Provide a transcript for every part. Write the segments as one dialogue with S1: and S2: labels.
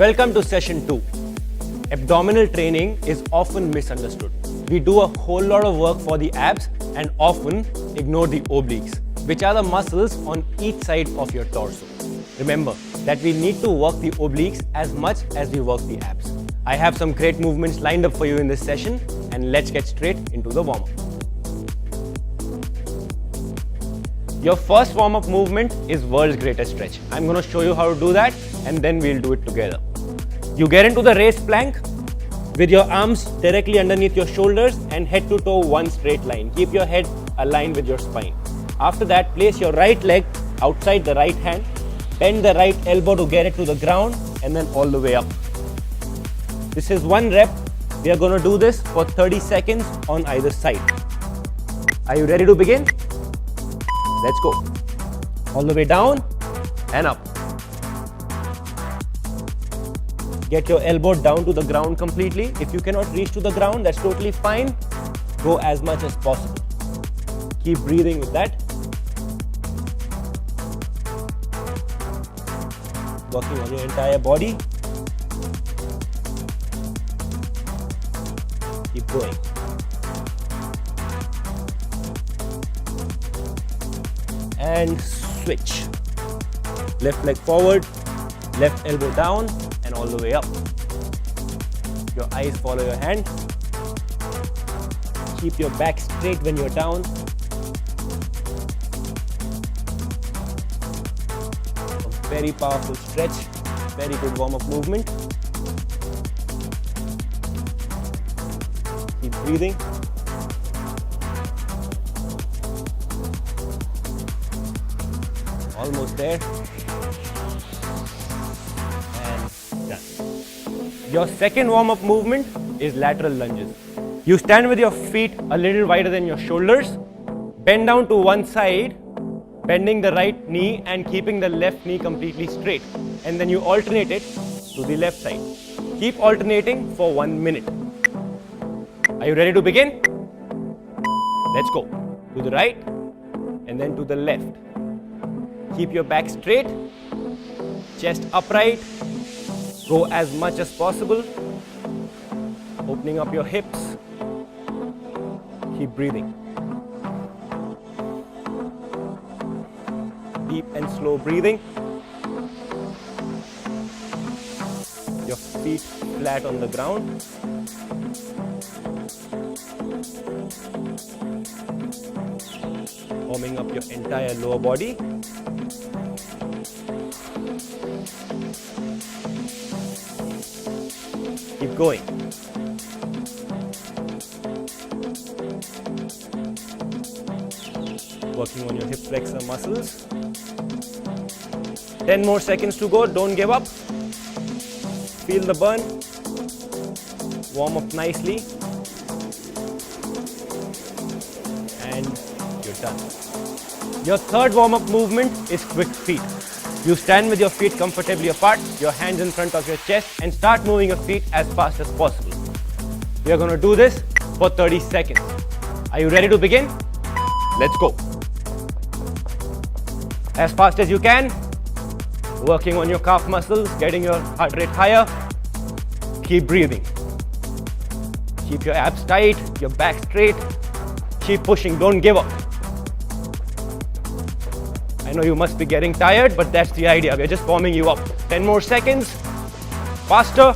S1: Welcome to session 2. Abdominal training is often misunderstood. We do a whole lot of work for the abs and often ignore the obliques, which are the muscles on each side of your torso. Remember that we need to work the obliques as much as we work the abs. I have some great movements lined up for you in this session, and let's get straight into the warm-up. Your first warm-up movement is world's greatest stretch. I'm going to show you how to do that, and then we'll do it together. You get into the raised plank with your arms directly underneath your shoulders and head to toe one straight line. Keep your head aligned with your spine. After that, place your right leg outside the right hand, bend the right elbow to get it to the ground, and then all the way up. This is one rep. We are going to do this for 30 seconds on either side. Are you ready to begin? Let's go. All the way down and up. Get your elbow down to the ground completely. If you cannot reach to the ground, that's totally fine. Go as much as possible. Keep breathing with that. Working on your entire body. Keep going. And switch. Left leg forward, left elbow down, and all the way up. Your eyes follow your hand. Keep your back straight when you're down. A very powerful stretch, very good warm-up movement. Keep breathing. Almost there. And done. Your second warm-up movement is lateral lunges. You stand with your feet a little wider than your shoulders. Bend down to one side, bending the right knee and keeping the left knee completely straight. And then you alternate it to the left side. Keep alternating for 1 minute. Are you ready to begin? Let's go. To the right and then to the left. Keep your back straight, chest upright, go as much as possible, opening up your hips, keep breathing. Deep and slow breathing. Your feet flat on the ground. Warming up your entire lower body. Keep going. Working on your hip flexor muscles. 10 more seconds to go. Don't give up. Feel the burn. Warm up nicely. And you're done. Your third warm-up movement is quick feet. You stand with your feet comfortably apart, your hands in front of your chest, and start moving your feet as fast as possible. We are going to do this for 30 seconds. Are you ready to begin? Let's go. As fast as you can. Working on your calf muscles, getting your heart rate higher. Keep breathing. Keep your abs tight, your back straight. Keep pushing, don't give up. I know you must be getting tired, but that's the idea. We're just warming you up. 10 more seconds. Faster.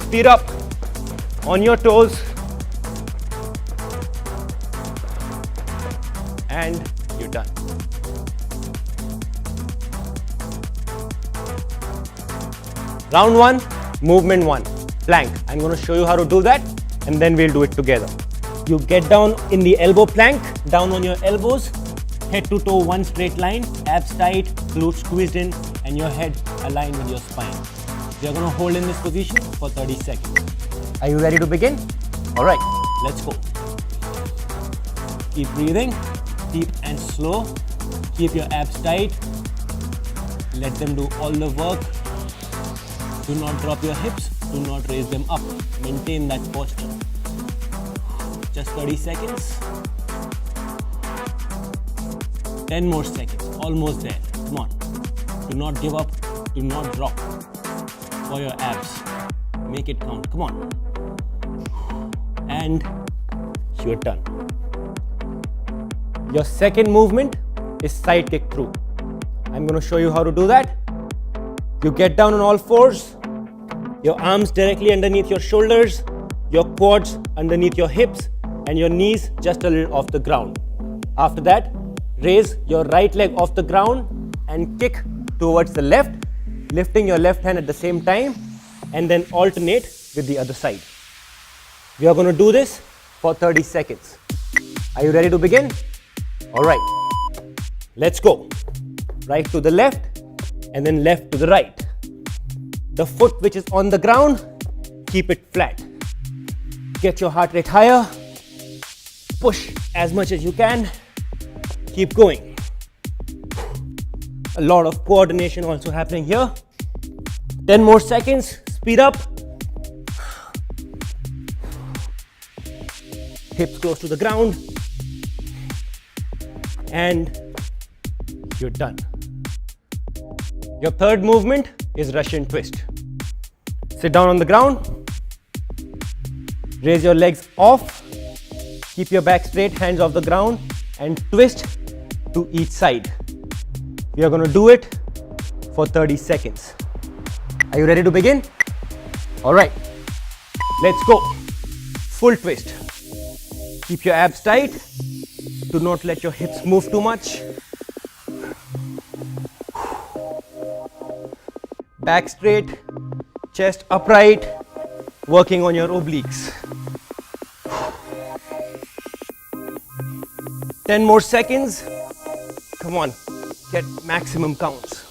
S1: Speed up. On your toes. And you're done. Round 1, movement 1, plank. I'm going to show you how to do that, and then we'll do it together. You get down in the elbow plank, down on your elbows. Head to toe one straight line, abs tight, glutes squeezed in, and your head aligned with your spine. We are going to hold in this position for 30 seconds. Are you ready to begin? Alright, let's go. Keep breathing, deep and slow. Keep your abs tight. Let them do all the work. Do not drop your hips, do not raise them up. Maintain that posture. Just 30 seconds. 10 more seconds, almost there. Come on. Do not give up, do not drop. for your abs. Make it count. Come on. And you're done. Your second movement is side kick through. I'm going to show you how to do that. You get down on all fours, your arms directly underneath your shoulders, your quads underneath your hips, and your knees just a little off the ground. After that, raise your right leg off the ground and kick towards the left, lifting your left hand at the same time, and then alternate with the other side. We are going to do this for 30 seconds. Are you ready to begin? All right, let's go. Right to the left and then left to the right. The foot which is on the ground, keep it flat. Get your heart rate higher. Push as much as you can. Keep going. A lot of coordination also happening here. 10 more seconds. Speed up. Hips close to the ground. And you're done. Your third movement is Russian twist. Sit down on the ground. Raise your legs off. Keep your back straight, hands off the ground, and twist to each side. We are going to do it for 30 seconds. Are you ready to begin? All right, let's go. Full twist. Keep your abs tight. Do not let your hips move too much. Back straight, chest upright, working on your obliques. 10 more seconds. Come on, get maximum counts.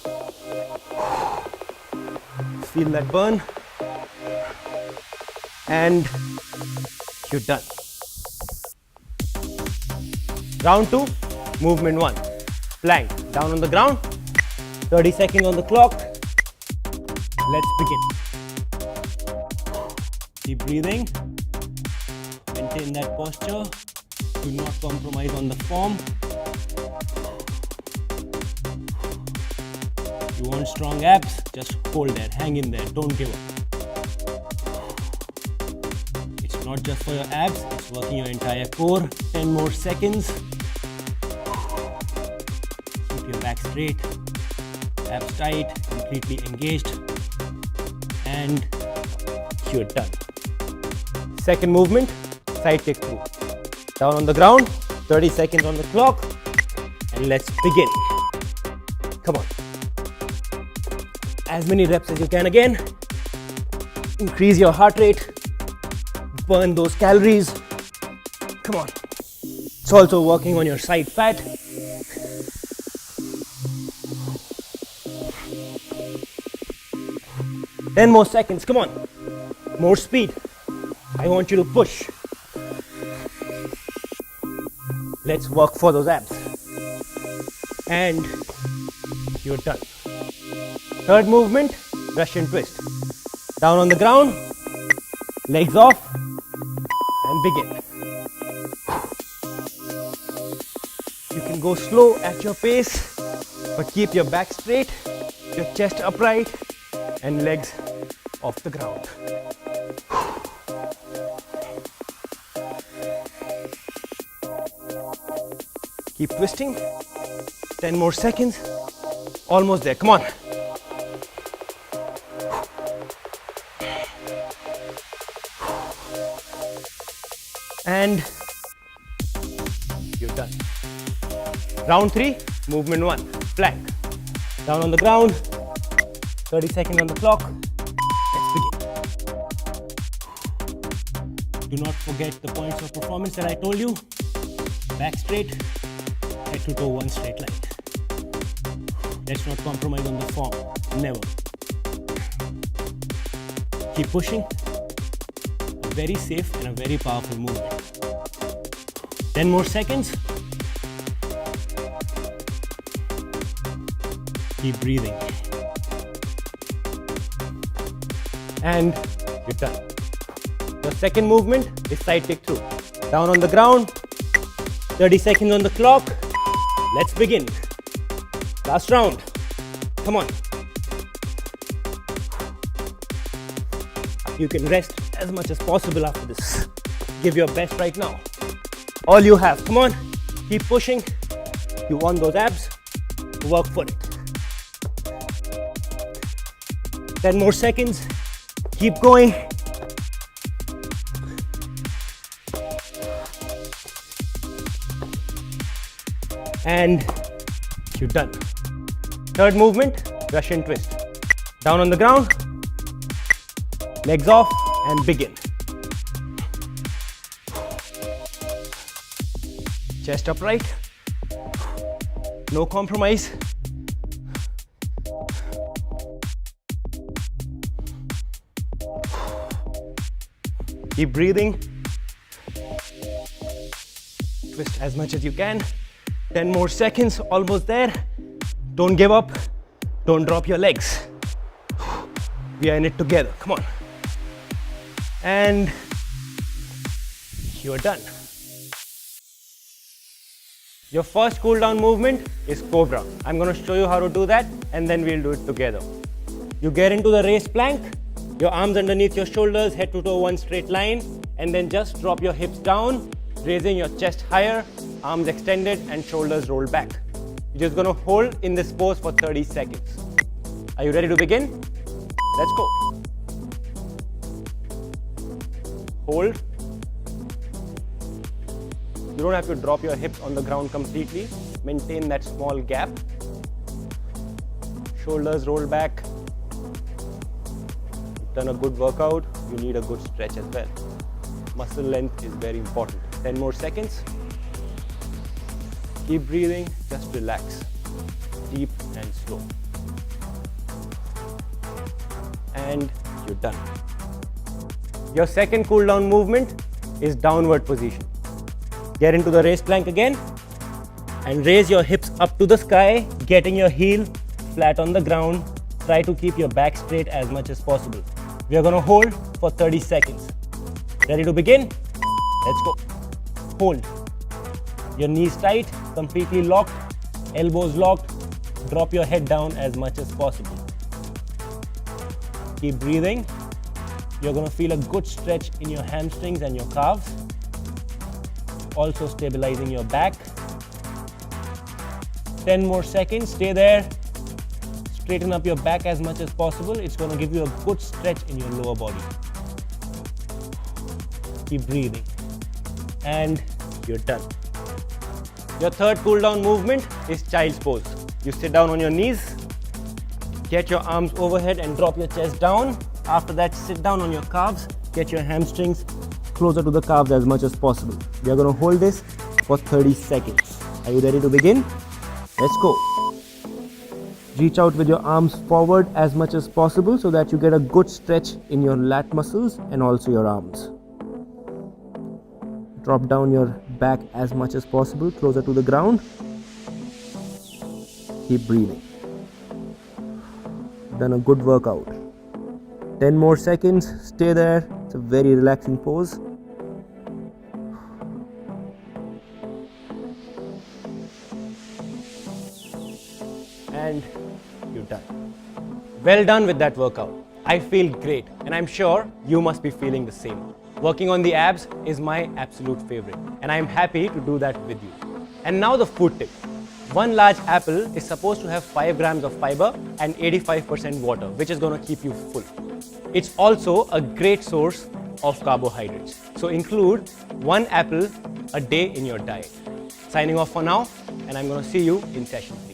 S1: Feel that burn. And you're done. Round 2, movement 1. Plank, down on the ground. 30 seconds on the clock. Let's begin. Keep breathing. Maintain that posture. Do not compromise on the form. You want strong abs? Just hold there, hang in there, don't give up. It's not just for your abs, it's working your entire core. 10 more seconds. Keep your back straight, abs tight, completely engaged. And you're done. Second movement, side kick through. Down on the ground, 30 seconds on the clock, and let's begin. Come on. As many reps as you can again. Increase your heart rate. Burn those calories. Come on. It's also working on your side fat. Ten more seconds, come on. More speed. I want you to push. Let's work for those abs. And you're done. Third movement, Russian twist. Down on the ground, legs off, and begin. You can go slow at your pace, but keep your back straight, your chest upright, and legs off the ground. Keep twisting. 10 more seconds. Almost there. Come on. And you're done. Round 3, movement 1, plank. Down on the ground, 30 seconds on the clock. Let's begin. Do not forget the points of performance that I told you. Back straight, head to toe, one straight line. Let's not compromise on the form, never. Keep pushing. A very safe and a very powerful movement. 10 more seconds. Keep breathing. And you're done. The second movement is side kick through. Down on the ground, 30 seconds on the clock. Let's begin. Last round. Come on. You can rest as much as possible after this. Give your best right now. All you have. Come on. Keep pushing. You want those abs? Work for it. 10 more seconds. Keep going. And you're done. Third movement, Russian twist. Down on the ground, legs off, and begin. Chest upright, no compromise. Keep breathing. Twist as much as you can. 10 more seconds, almost there. Don't give up. Don't drop your legs. We are in it together. Come on. And you're done. Your first cool down movement is Cobra. I'm going to show you how to do that and then we'll do it together. You get into the raised plank, your arms underneath your shoulders, head to toe one straight line, and then just drop your hips down, raising your chest higher, arms extended and shoulders rolled back. You're just going to hold in this pose for 30 seconds. Are you ready to begin? Let's go. Hold. You don't have to drop your hips on the ground completely. Maintain that small gap. Shoulders roll back. You've done a good workout. You need a good stretch as well. Muscle length is very important. 10 more seconds. Keep breathing, just relax. Deep and slow. And you're done. Your second cool down movement is downward position. Get into the raised plank again and raise your hips up to the sky, getting your heel flat on the ground. Try to keep your back straight as much as possible. We are going to hold for 30 seconds. Ready to begin? Let's go. Hold. Your knees tight, completely locked, elbows locked. Drop your head down as much as possible. Keep breathing. You're going to feel a good stretch in your hamstrings and your calves. Also stabilizing your back. 10 more seconds. Stay there. Straighten up your back as much as possible. It's going to give you a good stretch in your lower body. Keep breathing. And you're done. Your third cool down movement is child's pose. You sit down on your knees, get your arms overhead and drop your chest down. After that, sit down on your calves, get your hamstrings closer to the calves as much as possible. We are going to hold this for 30 seconds. Are you ready to begin? Let's go. Reach out with your arms forward as much as possible so that you get a good stretch in your lat muscles and also your arms. Drop down your back as much as possible, closer to the ground. Keep breathing. Done a good workout. 10 more seconds, stay there. It's a very relaxing pose. And you're done. Well done with that workout. I feel great and I'm sure you must be feeling the same. Working on the abs is my absolute favorite and I'm happy to do that with you. And now the food tip. One large apple is supposed to have 5 grams of fiber and 85% water, which is going to keep you full. It's also a great source of carbohydrates. So include 1 apple a day in your diet. Signing off for now, and I'm going to see you in session 3.